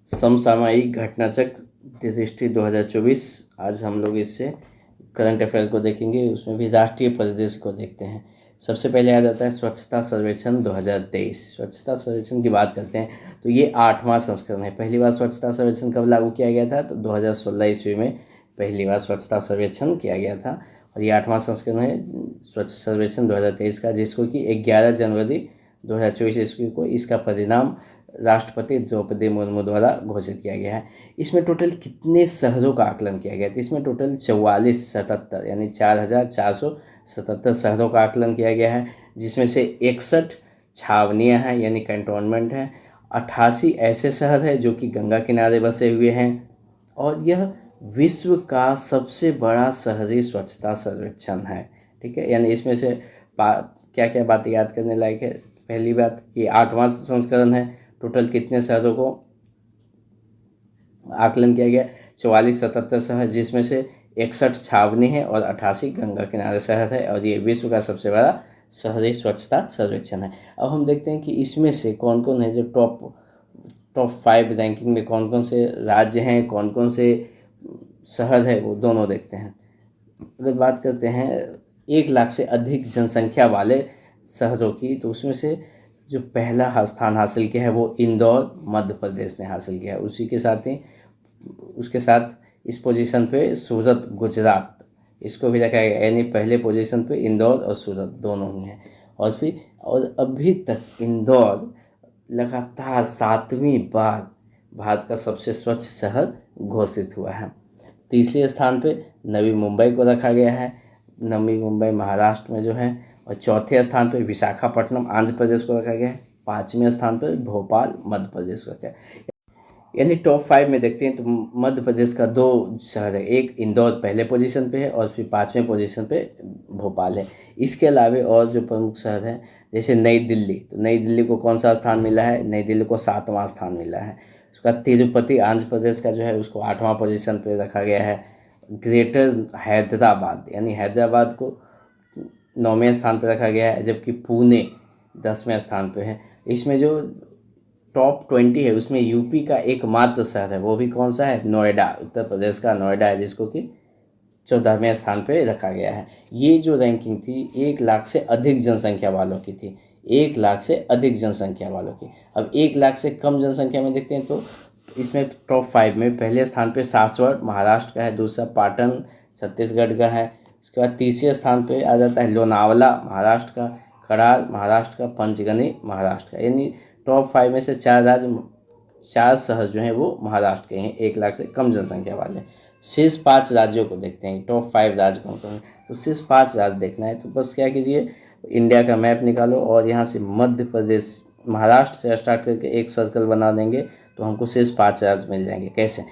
समसामयिक घटनाचक्र दृष्टि 2024। आज हम लोग इससे करंट अफेयर को देखेंगे, उसमें भी राष्ट्रीय परिदृश्य को देखते हैं। सबसे पहले आ जाता है स्वच्छता सर्वेक्षण 2023। स्वच्छता सर्वेक्षण की बात करते हैं तो ये 8वां संस्करण है। पहली बार स्वच्छता सर्वेक्षण कब लागू किया गया था? तो 2016 ईस्वी में पहली बार स्वच्छता सर्वेक्षण किया गया था और ये 8वां संस्करण है स्वच्छ सर्वेक्षण 2023 का, जिसको कि 11 जनवरी 2024 ईस्वी को इसका परिणाम राष्ट्रपति द्रौपदी मुर्मू द्वारा घोषित किया गया है। इसमें टोटल कितने शहरों का आकलन किया गया? तो इसमें टोटल 4477 यानी 4477 शहरों का आकलन किया गया है, जिसमें से 61 छावनियाँ हैं यानी कैंटोनमेंट हैं, 88 ऐसे शहर हैं जो कि गंगा किनारे बसे हुए हैं और यह विश्व का सबसे बड़ा शहरी स्वच्छता सर्वेक्षण है। ठीक है, यानी इसमें से क्या क्या बातें याद करने लायक है? पहली बात कि 8वां संस्करण है। टोटल कितने शहरों को आकलन किया गया? 4477 शहर, जिसमें से 61 छावनी है और 88 गंगा किनारे शहर है और ये विश्व का सबसे बड़ा शहरी स्वच्छता सर्वेक्षण है। अब हम देखते हैं कि इसमें से कौन कौन है जो टॉप 5 रैंकिंग में कौन कौन से राज्य हैं, कौन कौन से शहर है, वो दोनों देखते हैं। अगर बात करते हैं 1 लाख से अधिक जनसंख्या वाले शहरों की, तो उसमें से जो पहला स्थान हासिल किया है वो इंदौर मध्य प्रदेश ने हासिल किया है। उसी के साथ ही उसके साथ इस पोजीशन पे सूरत गुजरात, इसको भी रखा गया, यानी पहले पोजीशन पे इंदौर और सूरत दोनों ही हैं। और अभी तक इंदौर लगातार 7वीं बार भारत का सबसे स्वच्छ शहर घोषित हुआ है। तीसरे स्थान पे नवी मुंबई को रखा गया है, नवी मुंबई महाराष्ट्र में जो है, और चौथे स्थान पर विशाखापट्टनम आंध्र प्रदेश को रखा गया है। 5वें स्थान पर भोपाल मध्य प्रदेश को रखा है। यानी टॉप 5 में देखते हैं तो मध्य प्रदेश का 2 शहर है, एक इंदौर पहले पोजीशन पे है और फिर 5वें पोजीशन पे भोपाल है। इसके अलावा और जो प्रमुख शहर हैं जैसे नई दिल्ली, तो नई दिल्ली को कौन सा स्थान मिला है? नई दिल्ली को 7वां स्थान मिला है। उसका तिरुपति आंध्र प्रदेश का जो है उसको 8वां पोजीशन पे रखा गया है। ग्रेटर हैदराबाद यानी हैदराबाद को 9वें स्थान पर रखा गया है, जबकि पुणे 10वें स्थान पे है। इसमें जो टॉप 20 है उसमें यूपी का एकमात्र शहर है, वो भी कौन सा है? नोएडा, उत्तर प्रदेश का नोएडा है, जिसको कि 14वें स्थान पे रखा गया है। ये जो रैंकिंग थी 1 लाख से अधिक जनसंख्या वालों की थी, 1 लाख से अधिक जनसंख्या वालों की। अब 1 लाख से कम जनसंख्या में देखते हैं तो इसमें टॉप 5 में पहले स्थान पे सासवड़ महाराष्ट्र का है, दूसरा पाटन छत्तीसगढ़ का है। उसके बाद तीसरे स्थान पे आ जाता है लोनावला महाराष्ट्र का, कराड़ महाराष्ट्र का, पंचगनी महाराष्ट्र का। यानी टॉप 5 में से 4 शहर जो हैं वो महाराष्ट्र के हैं, 1 लाख से कम जनसंख्या वाले। शेष 5 राज्यों को देखते हैं, टॉप 5 राज्य कौन कौन है। तो शेष 5 राज्य देखना है तो बस क्या कीजिए, इंडिया का मैप निकालो और यहाँ से मध्य प्रदेश महाराष्ट्र से स्टार्ट करके एक सर्कल बना देंगे तो हमको शेष 5 राज्य मिल जाएंगे। कैसे?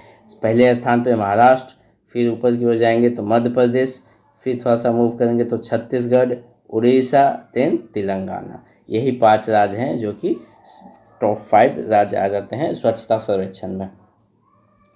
पहले स्थान पे महाराष्ट्र, फिर ऊपर की ओर जाएंगे तो मध्य प्रदेश, फिर थोड़ा सा मूव करेंगे तो छत्तीसगढ़, उड़ीसा, देन तेलंगाना। यही 5 राज्य हैं जो कि टॉप 5 राज्य आ जाते हैं स्वच्छता सर्वेक्षण में।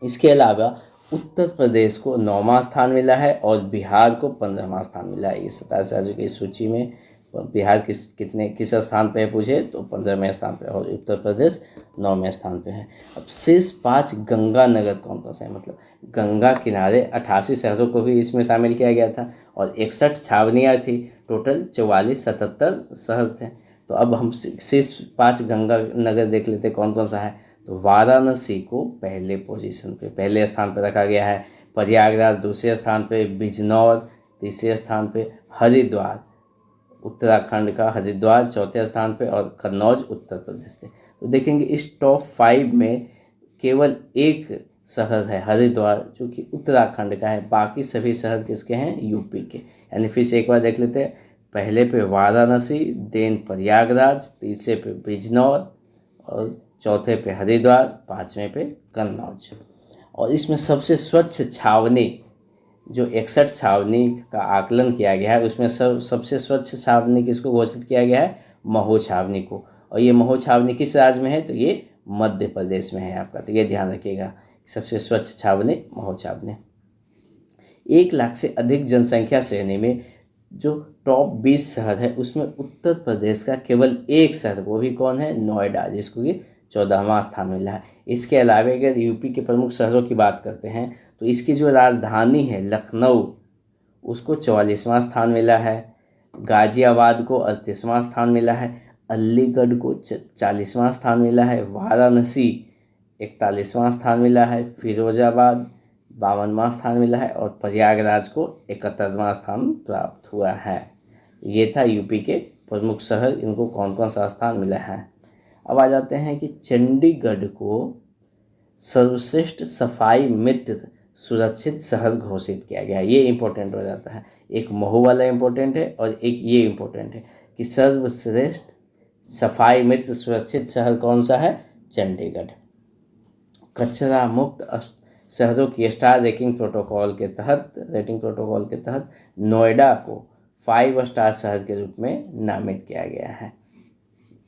इसके अलावा उत्तर प्रदेश को 9वां स्थान मिला है और बिहार को 15वां स्थान मिला है। ये 27 राज्यों की सूची में बिहार किस स्थान पे है पूछे तो 15वें स्थान पे, और उत्तर प्रदेश 9वें स्थान पे है। अब शेष 5 गंगा नगर कौन कौन से हैं? मतलब गंगा किनारे 88 शहरों को भी इसमें शामिल किया गया था और 61 छावनियाँ थी, टोटल 4477 शहर थे। तो अब हम शेष 5 गंगा नगर देख लेते कौन कौन सा है। तो वाराणसी को पहले स्थान पर रखा गया है, प्रयागराज दूसरे स्थान पे, बिजनौर तीसरे स्थान पे, हरिद्वार उत्तराखंड का हरिद्वार चौथे स्थान पे और कन्नौज उत्तर प्रदेश के। तो देखेंगे इस टॉप 5 में केवल एक शहर है हरिद्वार जो कि उत्तराखंड का है, बाकी सभी शहर किसके हैं? यूपी के। यानी फिर से एक बार देख लेते हैं, पहले पे वाराणसी, देन प्रयागराज, तीसरे पे बिजनौर और चौथे पे हरिद्वार, 5वें पे कन्नौज। और इसमें सबसे स्वच्छ छावनी जो 61 छावनी का आकलन किया गया है उसमें सबसे स्वच्छ छावनी किसको घोषित किया गया है? महो छावनी को। और ये महो छावनी किस राज्य में है? तो ये मध्य प्रदेश में है आपका, तो ये ध्यान रखिएगा, सबसे स्वच्छ छावनी महो छावनी। 1 लाख से अधिक जनसंख्या श्रेणी में जो टॉप 20 शहर है उसमें उत्तर प्रदेश का केवल एक शहर, वो भी कौन है? नोएडा, जिसको कि 14वां स्थान मिला है। इसके अलावा अगर यूपी के प्रमुख शहरों की बात करते हैं तो इसकी जो राजधानी है लखनऊ, उसको 44वां स्थान मिला है। गाजियाबाद को 38वां स्थान मिला है। अलीगढ़ को 40वां स्थान मिला है। वाराणसी 41वां स्थान मिला है। फिरोजाबाद 52वां स्थान मिला है और प्रयागराज को 71वां स्थान प्राप्त हुआ है। ये था यूपी के प्रमुख शहर, इनको कौन कौन सा स्थान मिला है। अब आ जाते हैं कि चंडीगढ़ को सर्वश्रेष्ठ सफाई मित्र सुरक्षित शहर घोषित किया गया है। ये इम्पोर्टेंट हो जाता है, एक महू वाला इम्पोर्टेंट है और एक ये इम्पोर्टेंट है कि सर्वश्रेष्ठ सफाई मित्र सुरक्षित शहर कौन सा है, चंडीगढ़। कचरा मुक्त शहरों की स्टार रेटिंग प्रोटोकॉल के तहत नोएडा को 5 स्टार शहर के रूप में नामित किया गया है।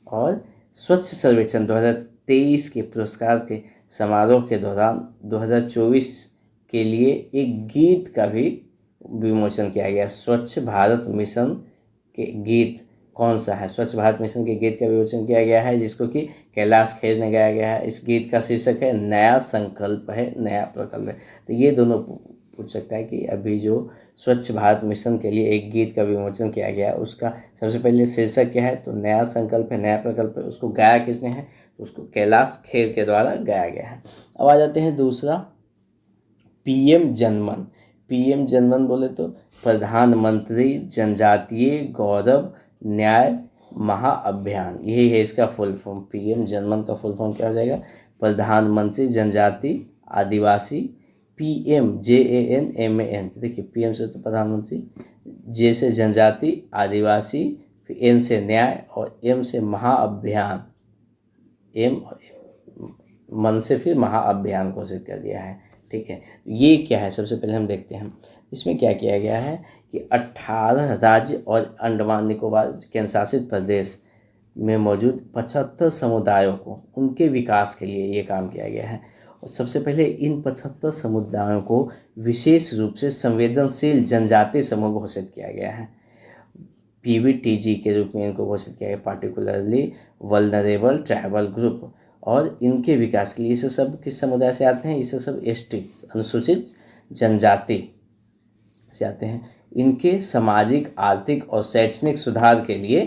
और स्वच्छ सर्वेक्षण 2023 के पुरस्कार के समारोह के दौरान 2024 के लिए एक गीत का भी विमोचन किया गया। स्वच्छ भारत मिशन के गीत कौन सा है, स्वच्छ भारत मिशन के गीत का विमोचन किया गया है, जिसको कि कैलाश खेर ने गाया गया है। इस गीत का शीर्षक है नया संकल्प है, नया प्रकल्प है। तो ये दोनों पूछ सकता है कि अभी जो स्वच्छ भारत मिशन के लिए एक गीत का विमोचन किया गया, उसका सबसे पहले शीर्षक क्या है, तो नया संकल्प है, नया प्रकल्प है। उसको गाया किसने है, उसको कैलाश खेर के द्वारा गाया गया है। अब आ जाते हैं दूसरा, पीएम जनमन। पीएम जनमन बोले तो प्रधानमंत्री जनजातीय गौरव न्याय महाअभियान, यही है इसका फुल फॉर्म। पीएम जनमन का फुल फॉर्म क्या हो जाएगा, प्रधानमंत्री जनजाति आदिवासी, PMJANMAN। देखिए पीएम से तो प्रधानमंत्री, जे से जनजाति आदिवासी, फिर एन से न्याय और एम से महाअभियान, एम मन से फिर महाअभियान घोषित कर दिया है। ठीक है, ये क्या है, सबसे पहले हम देखते हैं इसमें क्या किया गया है कि 18 राज्य और अंडमान निकोबार केंद्र शासित प्रदेश में मौजूद 75 समुदायों को उनके विकास के लिए ये काम किया गया है। और सबसे पहले इन 75 समुदायों को विशेष रूप से संवेदनशील जनजातीय समूह घोषित किया गया है, PVTG के रूप में इनको घोषित किया गया, पार्टिकुलरली वल्नरेबल ट्राइबल ग्रुप। और इनके विकास के लिए ये सब किस समुदाय से आते हैं, ये सब ST अनुसूचित जनजाति से आते हैं। इनके सामाजिक आर्थिक और शैक्षणिक सुधार के लिए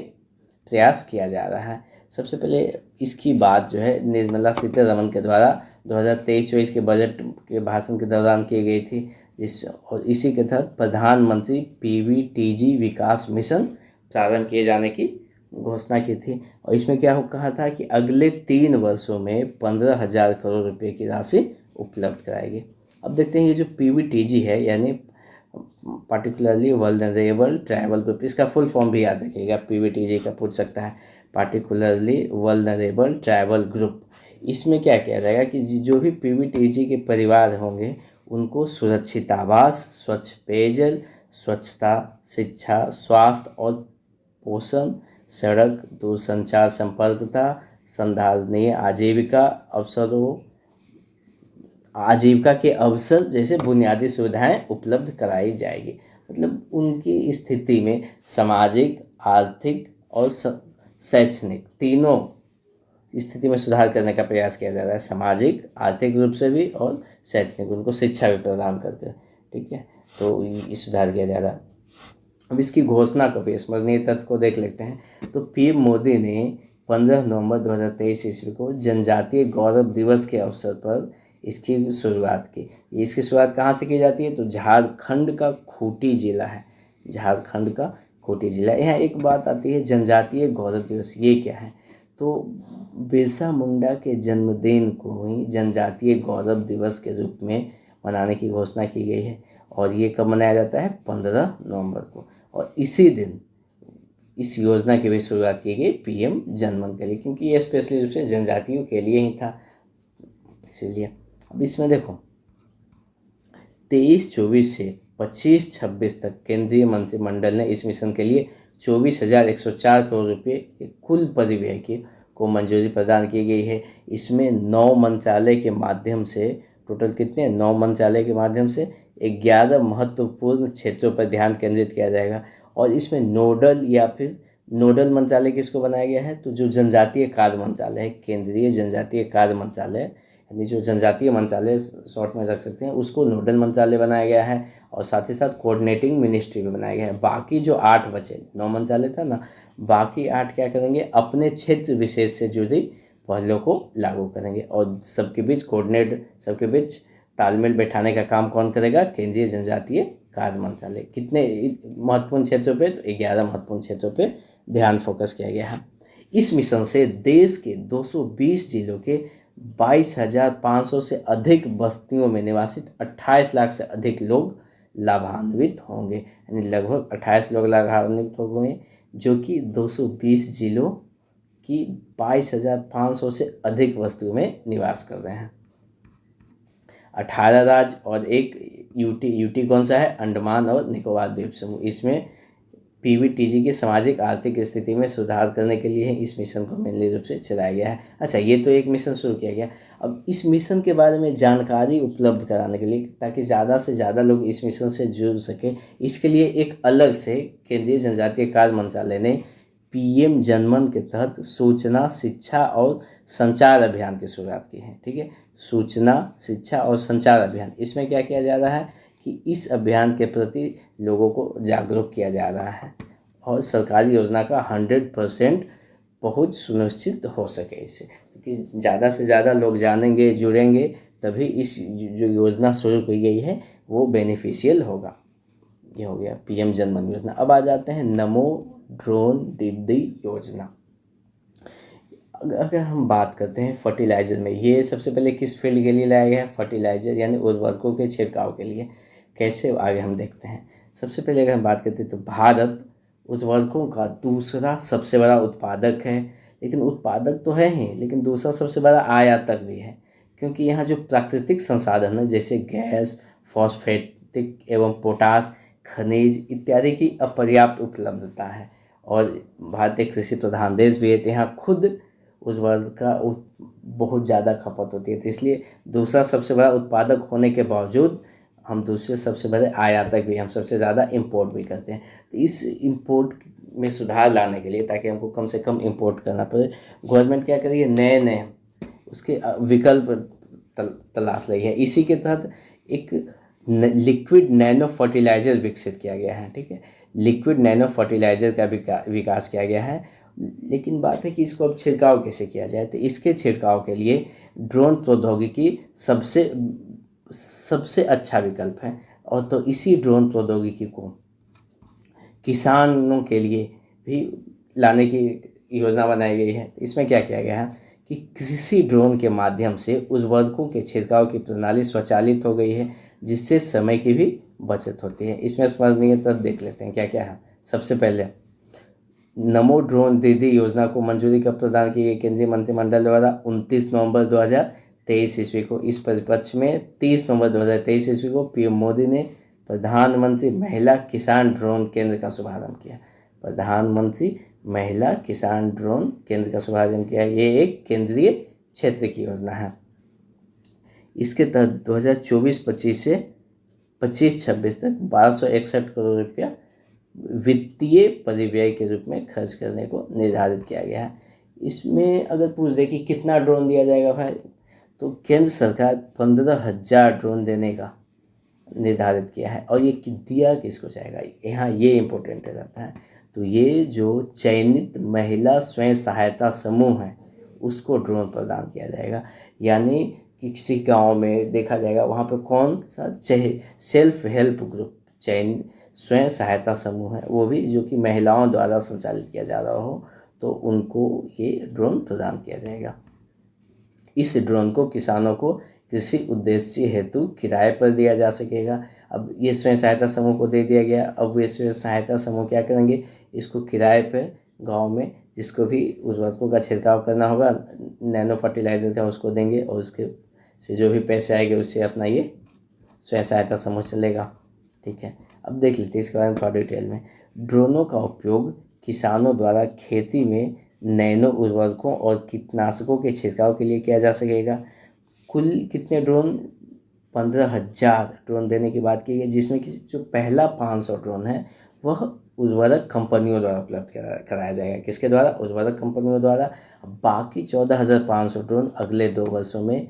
प्रयास किया जा रहा है। सबसे पहले इसकी बात जो है निर्मला सीतारमण के द्वारा 2023-24 के बजट के भाषण के दौरान की गई थी, और इसी के तहत प्रधानमंत्री PVTG विकास मिशन प्रारंभ किए जाने की घोषणा की थी। और इसमें क्या कहा था कि अगले 3 वर्षों में 15,000 करोड़ रुपए की राशि उपलब्ध कराएगी। अब देखते हैं ये जो PVTG है, यानी पार्टिकुलरली वल्नरेबल ट्राइबल ग्रुप, इसका फुल फॉर्म भी याद रखिएगा, PVTG का पूछ सकता है, पार्टिकुलरली वल्नरेबल ट्राइबल ग्रुप। इसमें क्या किया जाएगा कि जो भी PVTG के परिवार होंगे उनको सुरक्षित आवास, स्वच्छ पेयजल, स्वच्छता, शिक्षा, स्वास्थ्य और पोषण, सड़क, दूरसंचार संपर्कता, संधारणीय आजीविका के अवसर जैसे बुनियादी सुविधाएं उपलब्ध कराई जाएगी। मतलब उनकी स्थिति में सामाजिक, आर्थिक और शैक्षणिक तीनों स्थिति में सुधार करने का प्रयास किया जा रहा है, सामाजिक, आर्थिक रूप से भी और शैक्षणिक, उनको शिक्षा भी प्रदान करके। ठीक है, तो ये सुधार किया जा रहा है। अब इसकी घोषणा कब हुई, स्मरणीय तथ्य को देख लेते हैं। तो PM मोदी ने 15 नवंबर 2023 ईस्वी को जनजातीय गौरव दिवस के अवसर पर इसकी शुरुआत की। इसकी शुरुआत कहाँ से की जाती है, तो झारखंड का खूंटी जिला है, झारखंड का खूंटी जिला। यहाँ एक बात आती है, जनजातीय गौरव दिवस ये क्या है, तो बिरसा मुंडा के जन्मदिन को ही जनजातीय गौरव दिवस के रूप में मनाने की घोषणा की गई है। और ये कब मनाया जाता है, 15 नवंबर को। और इसी दिन इस योजना की भी शुरुआत की गई PM जनमन के लिए, क्योंकि ये स्पेशली रूप से जनजातियों के लिए ही था, इसीलिए। अब इसमें देखो 23-24 से 25-26 तक केंद्रीय मंत्रिमंडल ने इस मिशन के लिए 24,104 करोड़ रुपये के कुल परिव्यय को मंजूरी प्रदान की गई है। इसमें 9 मंत्रालय के माध्यम से, टोटल कितने, 9 मंत्रालय के माध्यम से 11 महत्वपूर्ण क्षेत्रों पर ध्यान केंद्रित किया जाएगा। और इसमें नोडल या फिर नोडल मंत्रालय किसको बनाया गया है, तो जो जनजातीय कार्य मंत्रालय है, केंद्रीय जनजातीय कार्य मंत्रालय, यानी जो जनजातीय मंत्रालय शॉर्ट में रख सकते हैं, उसको नोडल मंत्रालय बनाया गया है। और साथ ही साथ कोऑर्डिनेटिंग मिनिस्ट्री भी बनाया गया है। बाकी जो 8 बचे, 9 मंत्रालय था ना, बाकी 8 क्या करेंगे, अपने क्षेत्र विशेष से जुड़ी पहलों को लागू करेंगे और सबके बीच कोऑर्डिनेट, सबके बीच तालमेल बैठाने का काम कौन करेगा, केंद्रीय जनजातीय कार्य मंत्रालय। कितने महत्वपूर्ण क्षेत्रों पे, तो 11 महत्वपूर्ण क्षेत्रों पे ध्यान फोकस किया गया है। इस मिशन से देश के 220 जिलों के 22,500 से अधिक बस्तियों में निवासित 28 लाख से अधिक लोग लाभान्वित होंगे, यानी लगभग 28 लोग लाभान्वित होंगे, जो कि 220 जिलों की 22,500 से अधिक बस्तियों में निवास कर रहे हैं। 18 राज्य और एक यूटी कौन सा है, अंडमान और निकोबार द्वीप समूह। इसमें पीवीटीजी की सामाजिक आर्थिक स्थिति में सुधार करने के लिए इस मिशन को मेनली रूप से चलाया गया है। अच्छा, ये तो एक मिशन शुरू किया गया। अब इस मिशन के बारे में जानकारी उपलब्ध कराने के लिए, ताकि ज़्यादा से ज़्यादा लोग इस मिशन से जुड़ सके, इसके लिए एक अलग से केंद्रीय जनजातीय कार्य मंत्रालय ने पीएम जनमन के तहत सूचना, शिक्षा और संचार अभियान की शुरुआत की है। ठीक है, सूचना, शिक्षा और संचार अभियान। इसमें क्या किया जा रहा है कि इस अभियान के प्रति लोगों को जागरूक किया जा रहा है और सरकारी योजना का 100% पहुँच सुनिश्चित हो सके इससे, क्योंकि ज़्यादा से ज़्यादा लोग जानेंगे, जुड़ेंगे, तभी इस जो योजना शुरू की गई है वो बेनिफिशियल होगा। ये हो गया पीएम जनमन योजना। अब आ जाते हैं नमो ड्रोन दीदी योजना। अगर हम बात करते हैं फर्टिलाइज़र में, ये सबसे पहले किस फील्ड के लिए लाया गया है, फर्टिलाइज़र यानी उर्वरकों के छिड़काव के लिए। कैसे, आगे हम देखते हैं। सबसे पहले अगर हम बात करते हैं तो भारत उर्वरकों का दूसरा सबसे बड़ा उत्पादक है। लेकिन उत्पादक तो है ही, लेकिन दूसरा सबसे बड़ा आयातक भी है, क्योंकि यहाँ जो प्राकृतिक संसाधन है जैसे गैस, फॉस्फेटिक एवं पोटास, खनिज इत्यादि की अपर्याप्त उपलब्धता है। और भारत एक कृषि प्रधान देश भी है, तो यहाँ खुद उर्वरक का बहुत ज़्यादा खपत होती है। तो इसलिए दूसरा सबसे बड़ा उत्पादक होने के बावजूद हम दूसरे सबसे बड़े आयातक भी, हम सबसे ज़्यादा इंपोर्ट भी करते हैं। तो इस इंपोर्ट में सुधार लाने के लिए, ताकि हमको कम से कम इंपोर्ट करना पड़े, गवर्नमेंट क्या करेगी, नए नए उसके विकल्प तलाश रही है। इसी के तहत एक लिक्विड नैनो फर्टिलाइज़र विकसित किया गया है। ठीक है, लिक्विड नैनो फर्टिलाइज़र का विकास किया गया है। लेकिन बात है कि इसको अब छिड़काव कैसे किया जाए, तो इसके छिड़काव के लिए ड्रोन प्रौद्योगिकी सबसे अच्छा विकल्प है। और तो इसी ड्रोन प्रौद्योगिकी को किसानों के लिए भी लाने की योजना बनाई गई है। तो इसमें क्या किया गया है कि कृषि ड्रोन के माध्यम से उर्वरकों के छिड़काव की प्रणाली स्वचालित हो गई है, जिससे समय की भी बचत होती है। इसमें समझनीय तथ्य देख लेते हैं क्या क्या है। सबसे पहले नमो ड्रोन दीदी योजना को मंजूरी कब प्रदान की गई, केंद्रीय मंत्रिमंडल द्वारा 29 नवंबर 2023 ईस्वी को। इस परिपक्ष में 30 नवंबर 2023 ईस्वी को पीएम मोदी ने प्रधानमंत्री महिला किसान ड्रोन केंद्र का शुभारंभ किया। प्रधानमंत्री महिला किसान ड्रोन केंद्र का शुभारंभ किया। ये एक केंद्रीय क्षेत्र की योजना है। इसके तहत 2024-25 से 25-26 तक 1261 करोड़ रुपया वित्तीय परिव्यय के रूप में खर्च करने को निर्धारित किया गया है। इसमें अगर पूछ दे कि कितना ड्रोन दिया जाएगा भाई, तो केंद्र सरकार 15,000 ड्रोन देने का निर्धारित किया है। और ये दिया किसको जाएगा, यहाँ ये इम्पोर्टेंट हो जाता है। तो ये जो चयनित महिला स्वयं सहायता समूह है उसको ड्रोन प्रदान किया जाएगा। यानी किसी गांव में देखा जाएगा, वहाँ पर कौन सा चाहे सेल्फ हेल्प ग्रुप, चयन स्वयं सहायता समूह है, वो भी जो कि महिलाओं द्वारा संचालित किया जा रहा हो, तो उनको ये ड्रोन प्रदान किया जाएगा। इस ड्रोन को किसानों को कृषि उद्देश्य हेतु किराए पर दिया जा सकेगा। अब ये स्वयं सहायता समूह को दे दिया गया। अब ये स्वयं सहायता समूह क्या करेंगे, इसको किराए पर गांव में जिसको भी उर्वरकों का छिड़काव करना होगा, नैनो फर्टिलाइज़र का, उसको देंगे और उसके से जो भी पैसे आएंगे उससे अपना ये स्वयं सहायता समूह चलेगा। ठीक है, अब देख लेते हैं इसके बारे में थोड़ा डिटेल में। ड्रोनों का उपयोग किसानों द्वारा खेती में नैनो उर्वरकों और कीटनाशकों के छिड़काव के लिए किया जा सकेगा। कुल कितने ड्रोन, 15,000 ड्रोन देने की बात की है, जिसमें कि जो पहला 500 ड्रोन है वह उर्वरक कंपनियों द्वारा उपलब्ध कराया जाएगा। किसके द्वारा? उर्वरक कंपनियों द्वारा। बाकी 14,500 ड्रोन अगले 2 वर्षों में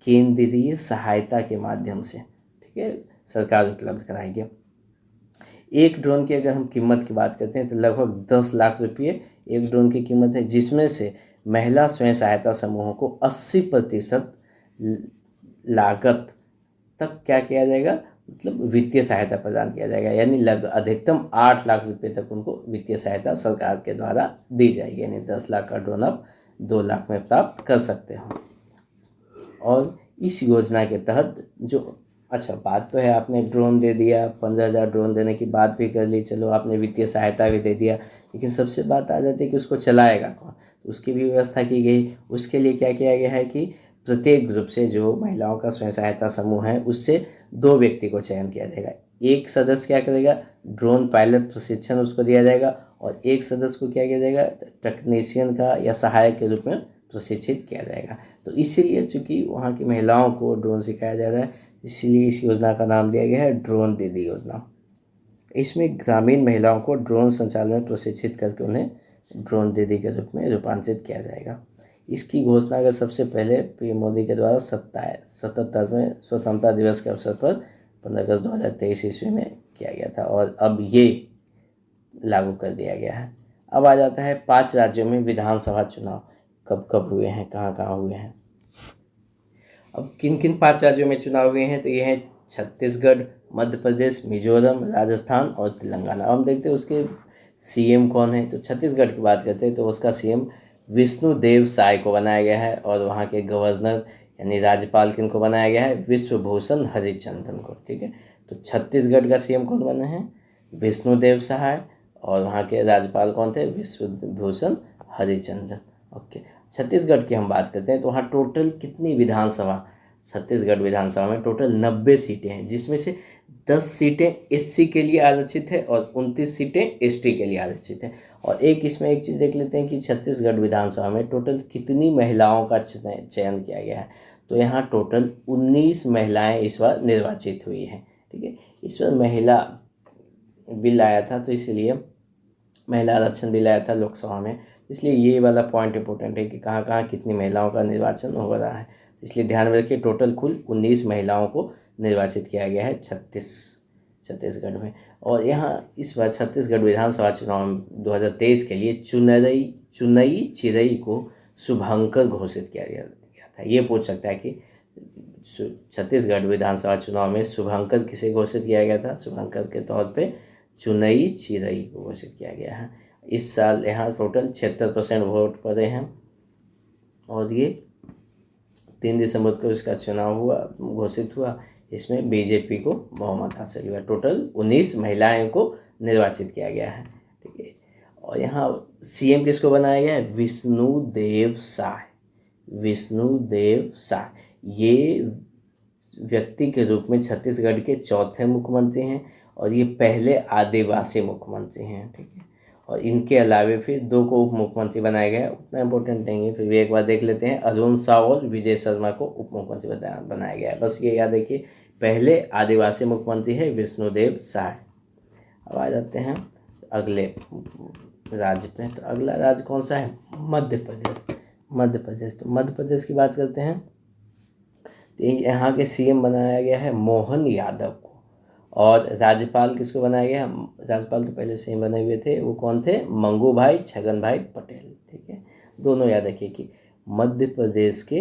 केंद्रीय सहायता के माध्यम से, ठीक है, सरकार उपलब्ध कराएगी। एक ड्रोन की अगर हम कीमत की बात करते हैं तो लगभग 10 लाख रुपये एक ड्रोन की कीमत है, जिसमें से महिला स्वयं सहायता समूहों को 80% लागत तक क्या किया जाएगा, मतलब वित्तीय सहायता प्रदान किया जाएगा। यानी अधिकतम 8 लाख रुपए तक उनको वित्तीय सहायता सरकार के द्वारा दी जाएगी। यानी 10 लाख का ड्रोन आप 2 लाख में प्राप्त कर सकते हो। और इस योजना के तहत जो, अच्छा बात तो है, आपने ड्रोन दे दिया, 15,000 ड्रोन देने की बात भी कर ली, चलो आपने वित्तीय सहायता भी दे दिया, लेकिन सबसे बात आ जाती है कि उसको चलाएगा कौन। तो उसकी भी व्यवस्था की गई। उसके लिए क्या किया गया है कि प्रत्येक ग्रुप से, जो महिलाओं का स्वयं सहायता समूह है, उससे 2 व्यक्ति को चयन किया जाएगा। एक सदस्य क्या करेगा, ड्रोन पायलट प्रशिक्षण उसको दिया जाएगा, और एक सदस्य को क्या किया जाएगा, टेक्नीशियन का या सहायक के रूप में प्रशिक्षित किया जाएगा। तो इसीलिए चूँकि वहाँ की महिलाओं को ड्रोन सिखाया जा रहा है, इसलिए इस योजना का नाम दिया गया है ड्रोन दीदी योजना। इसमें ग्रामीण महिलाओं को ड्रोन संचालन में प्रशिक्षित करके उन्हें ड्रोन दीदी के रूप में रूपांतरित किया जाएगा। इसकी घोषणा अगर सबसे पहले पीएम मोदी के द्वारा 77वें स्वतंत्रता दिवस के अवसर पर 15 अगस्त 2023 ईस्वी में किया गया था, और अब ये लागू कर दिया गया है। अब आ जाता है 5 राज्यों में विधानसभा चुनाव कब कब हुए हैं, कहाँ कहाँ हुए हैं। अब किन किन 5 राज्यों में चुनाव हुए हैं, तो ये हैं छत्तीसगढ़, मध्य प्रदेश, मिजोरम, राजस्थान और तेलंगाना। अब हम देखते हैं उसके सीएम कौन है। तो छत्तीसगढ़ की बात करते हैं तो उसका सीएम विष्णुदेव साय को बनाया गया है, और वहाँ के गवर्नर यानी राज्यपाल किनको बनाया गया है, विश्वभूषण हरिचंदन को, ठीक है। तो छत्तीसगढ़ का सीएम कौन बने हैं, विष्णुदेव साय, और वहाँ के राज्यपाल कौन थे, विश्वभूषण हरिचंदन। ओके, छत्तीसगढ़ की हम बात करते हैं तो वहाँ टोटल कितनी विधानसभा, छत्तीसगढ़ विधानसभा में टोटल 90 सीटें हैं, जिसमें से 10 सीटें एससी के लिए आरक्षित है और 29 सीटें एसटी के लिए आरक्षित है। और इसमें एक चीज़ देख लेते हैं कि छत्तीसगढ़ विधानसभा में टोटल कितनी महिलाओं का चयन किया गया है। तो यहाँ टोटल 19 महिलाएं इस बार निर्वाचित हुई हैं, ठीक है। इस बार महिला बिल आया था, तो इसलिए महिला आरक्षण बिल आया था लोकसभा में, इसलिए ये वाला पॉइंट इंपॉर्टेंट है कि कहाँ कहाँ कितनी महिलाओं का निर्वाचन हो रहा है। इसलिए ध्यान में रखिए, टोटल कुल 19 महिलाओं को निर्वाचित किया गया है छत्तीसगढ़ में। और यहाँ इस बार छत्तीसगढ़ विधानसभा चुनाव 2023 के लिए चुनई चिरई को शुभंकर घोषित किया गया था। ये पूछ सकता है कि छत्तीसगढ़ विधानसभा चुनाव में शुभंकर किसे घोषित किया गया था। शुभंकर के तौर पे चुनई चिरई को घोषित किया गया है। इस साल यहाँ टोटल 76% वोट पड़े हैं, और ये 3 दिसंबर को इसका चुनाव घोषित हुआ। इसमें बीजेपी को बहुमत हासिल हुआ। टोटल 19 महिलाओं को निर्वाचित किया गया है, ठीक है। और यहाँ सीएम किसको बनाया गया है, विष्णुदेव साय। विष्णुदेव साय ये व्यक्ति के रूप में छत्तीसगढ़ के चौथे मुख्यमंत्री हैं, और ये पहले आदिवासी मुख्यमंत्री हैं, ठीक है। और इनके अलावे फिर 2 को उप मुख्यमंत्री बनाया गया है, उतना इम्पोर्टेंट नहीं है, फिर भी एक बार देख लेते हैं। अरुण साव और विजय शर्मा को उप मुख्यमंत्री बनाया गया है। बस ये याद रखिए, पहले आदिवासी मुख्यमंत्री है विष्णुदेव साय। अब आ जाते हैं अगले राज्य पे। तो अगला राज्य कौन सा है, मध्य प्रदेश। मध्य प्रदेश, तो मध्य प्रदेश की बात करते हैं तो यहाँ के सीएम बनाया गया है मोहन यादव को, और राज्यपाल किसको बनाया गया है, राज्यपाल तो पहले सीएम बने हुए थे, वो कौन थे, मंगू भाई छगन भाई पटेल, ठीक है। दोनों याद रखिए कि मध्य प्रदेश के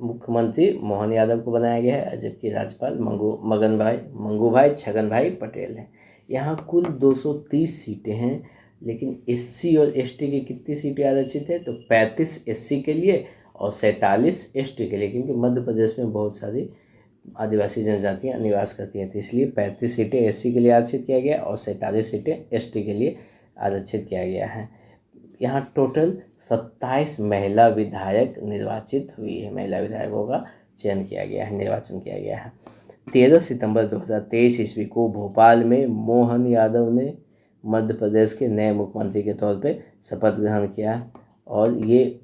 मुख्यमंत्री मोहन यादव को बनाया गया है, जबकि राज्यपाल मंगू भाई छगन भाई पटेल हैं। यहाँ कुल 230 सीटें हैं, लेकिन एससी और एसटी की कितनी सीटें आरक्षित है, तो 35 एससी के लिए और 47 एसटी के लिए, क्योंकि मध्य प्रदेश में बहुत सारी आदिवासी जनजातियाँ निवास करती हैं, तो इसलिए 35 सीटें एससी के लिए आरक्षित किया गया और 47 सीटें एसटी के लिए आरक्षित किया गया है। यहाँ टोटल 27 महिला विधायक निर्वाचित हुई है, महिला विधायकों का चयन किया गया है, निर्वाचन किया गया है। 13 सितंबर 2023 ईस्वी को भोपाल में मोहन यादव ने मध्य प्रदेश के नए मुख्यमंत्री के तौर पे शपथ ग्रहण किया, और ये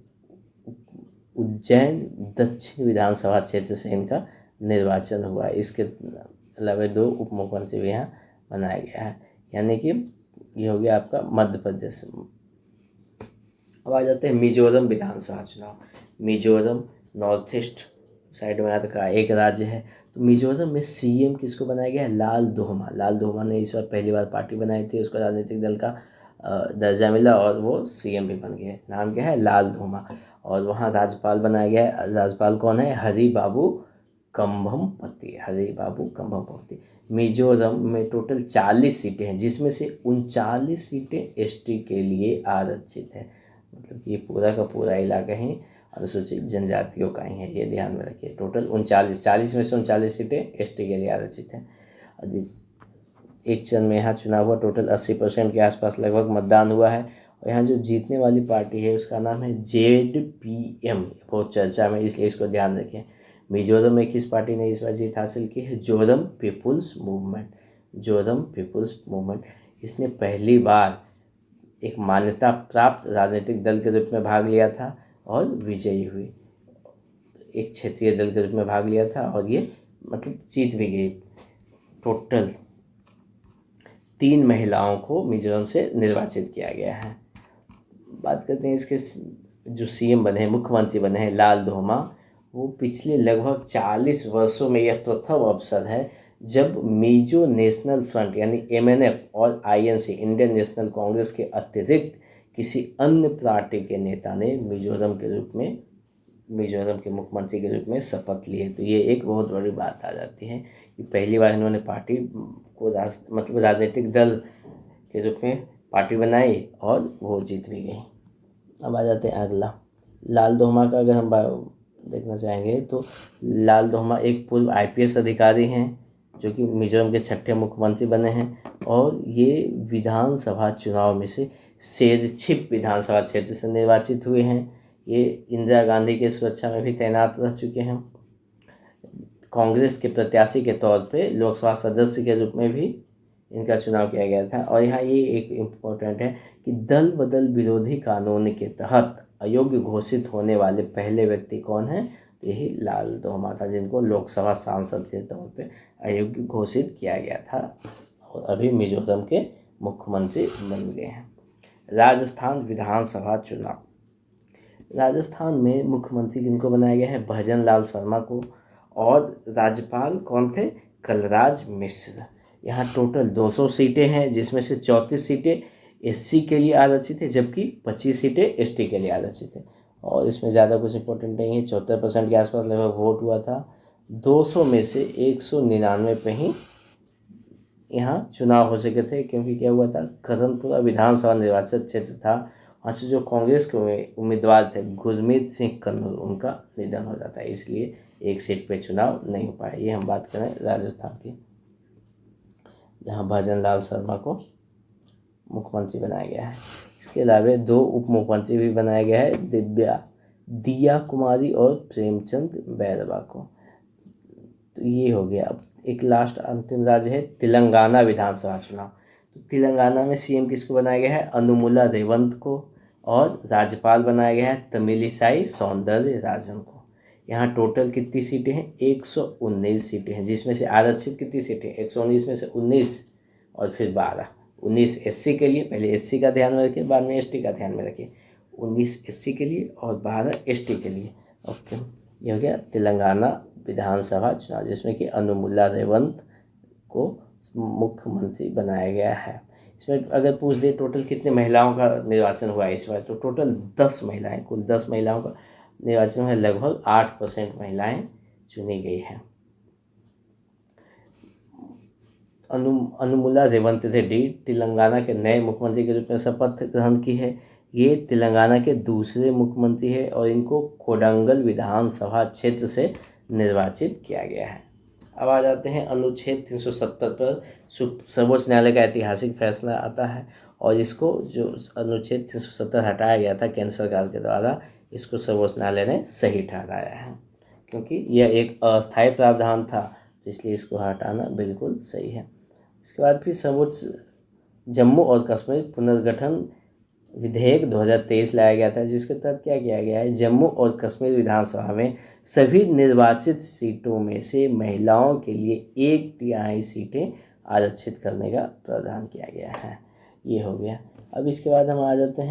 उज्जैन दक्षिण विधानसभा क्षेत्र से इनका निर्वाचन हुआ। इसके अलावा 2 उप मुख्यमंत्री भी यहाँ बनाया गया है, यानी कि ये हो गया आपका मध्य प्रदेश। अब आ जाते हैं मिजोरम विधानसभा चुनाव। मिजोरम नॉर्थ ईस्ट साइड में आता एक राज्य है। तो मिजोरम में सीएम किसको बनाया गया है? लाल धोमा। लाल धोमा ने इस बार पहली बार पार्टी बनाई थी, उसको राजनीतिक दल का दर्जा मिला और वो सीएम भी बन गए। नाम क्या है? लाल धोमा। और वहाँ राज्यपाल बनाया गया है। राज्यपाल कौन है? हरि बाबू कंभमपति। हरि बाबू कंभमपति। मिजोरम में टोटल 40 सीटें हैं, जिसमें से 39 सीटें एसटी के लिए आरक्षित है। मतलब कि ये पूरा का पूरा इलाका ही अनुसूचित जनजातियों का ही है, ये ध्यान में रखिए। टोटल 39 में से 39 सीटें एसटी के लिए आरक्षित हैं। एक चरण में यहाँ चुनाव हुआ, टोटल 80% के आसपास लगभग मतदान हुआ है। और यहाँ जो जीतने वाली पार्टी है उसका नाम है ZPM। बहुत चर्चा में, इसलिए इसको ध्यान रखें। मिजोरम में किस पार्टी ने इस बार जीत हासिल की है? Zoram People's Movement. Zoram People's Movement, इसने पहली बार एक मान्यता प्राप्त राजनीतिक दल के रूप में भाग लिया था और विजयी हुई। एक क्षेत्रीय दल के रूप में भाग लिया था और ये मतलब जीत भी गई। टोटल 3 महिलाओं को मिजोरम से निर्वाचित किया गया है। बात करते हैं इसके जो सीएम बने हैं, मुख्यमंत्री बने हैं लाल धोमा। वो पिछले लगभग 40 वर्षों में यह प्रथम अवसर है जब मिजो नेशनल फ्रंट यानी MNF और INC इंडियन नेशनल कांग्रेस के अतिरिक्त किसी अन्य पार्टी के नेता ने मिजोरम के मुख्यमंत्री के रूप में शपथ ली है। तो ये एक बहुत बड़ी बात आ जाती है कि पहली बार इन्होंने पार्टी को मतलब राजनीतिक दल के रूप में पार्टी बनाई और वो जीत भी गई। अब आ जाते हैं अगला, लाल धोमा का अगर हम देखना चाहेंगे तो लाल धोमा एक पूर्व IPS अधिकारी हैं जो कि मिजोरम के 6ठे मुख्यमंत्री बने हैं। और ये विधानसभा चुनाव में से शेरछिप विधानसभा क्षेत्र से निर्वाचित हुए हैं। ये इंदिरा गांधी के सुरक्षा में भी तैनात रह चुके हैं। कांग्रेस के प्रत्याशी के तौर पे लोकसभा सदस्य के रूप में भी इनका चुनाव किया गया था। और यहाँ ये एक इम्पोर्टेंट है कि दल बदल विरोधी कानून के तहत अयोग्य घोषित होने वाले पहले व्यक्ति कौन हैं? तो यही लाल धोमा था, जिनको लोकसभा सांसद के तौर पे अयोग्य घोषित किया गया था और अभी मिजोरम के मुख्यमंत्री बन गए हैं। राजस्थान विधानसभा चुनाव। राजस्थान में मुख्यमंत्री किनको बनाया गया है? भजन लाल शर्मा को। और राज्यपाल कौन थे? कलराज मिश्र। यहाँ टोटल 200 सीटें हैं, जिसमें से 34 सीटें SC के लिए आरक्षित है, जबकि 25 सीटें ST के लिए आरक्षित है। और इसमें ज़्यादा कुछ इंपॉर्टेंट नहीं है। 74% के आसपास लगभग वोट हुआ था। 200 में से 199 पे ही यहाँ चुनाव हो सके थे, क्योंकि क्या हुआ था, करनपुरा विधानसभा निर्वाचन क्षेत्र था, वहाँ से जो कांग्रेस के उम्मीदवार थे गुरमीत सिंह कन्नूर, उनका निधन हो जाता है, इसलिए एक सीट पे चुनाव नहीं हो पाया। ये हम बात करें राजस्थान की, जहाँ भजन लाल शर्मा को मुख्यमंत्री बनाया गया है। इसके अलावा 2 उप मुख्यमंत्री भी बनाया गया है, दिया कुमारी और प्रेमचंद बैरवा को। तो ये हो गया। अब एक लास्ट अंतिम राज्य है तेलंगाना विधानसभा चुनाव। तो तेलंगाना में CM किसको बनाया गया है? अनुमुला रेवंत को। और राज्यपाल बनाया गया है तमिलिसाई सौंदरराजन को। यहाँ टोटल कितनी सीटें हैं? 119 सीटें हैं, जिसमें से आरक्षित कितनी सीटें? 119 में से 19 और फिर 12। 19 SC के लिए, पहले SC का ध्यान में रखिए, बाद में ST का ध्यान में रखिए। 19 SC के लिए और 12 ST के लिए। ओके, ये हो गया तेलंगाना विधानसभा चुनाव, जिसमें कि अनुमुला रेवंत को मुख्यमंत्री बनाया गया है। इसमें अगर पूछ दे टोटल कितने महिलाओं का निर्वाचन हुआ है इस बार, तो टोटल 10 महिलाएं, कुल 10 महिलाओं का निर्वाचन हुआ है। लगभग 8% महिलाएं चुनी गई हैं। अनुमुला रेवंत रेड्डी तेलंगाना के नए मुख्यमंत्री के रूप में शपथ ग्रहण की है। ये तेलंगाना के दूसरे मुख्यमंत्री है और इनको कोडंगल विधानसभा क्षेत्र से निर्वाचित किया गया है। अब आ जाते हैं अनुच्छेद 370 पर। सर्वोच्च न्यायालय का ऐतिहासिक फैसला आता है और इसको जो अनुच्छेद 370 हटाया गया था केंद्र सरकार के द्वारा, इसको सर्वोच्च न्यायालय ने सही ठहराया है, क्योंकि यह एक अस्थायी प्रावधान था, इसलिए इसको हटाना बिल्कुल सही है। इसके बाद फिर सर्वोच्च जम्मू और कश्मीर पुनर्गठन विधेयक 2023 लाया गया था, जिसके तहत क्या किया गया है, जम्मू और कश्मीर विधानसभा में सभी निर्वाचित सीटों में से महिलाओं के लिए 1/3 सीटें आरक्षित करने का प्रावधान किया गया है। ये हो गया। अब इसके बाद हम आ जाते हैं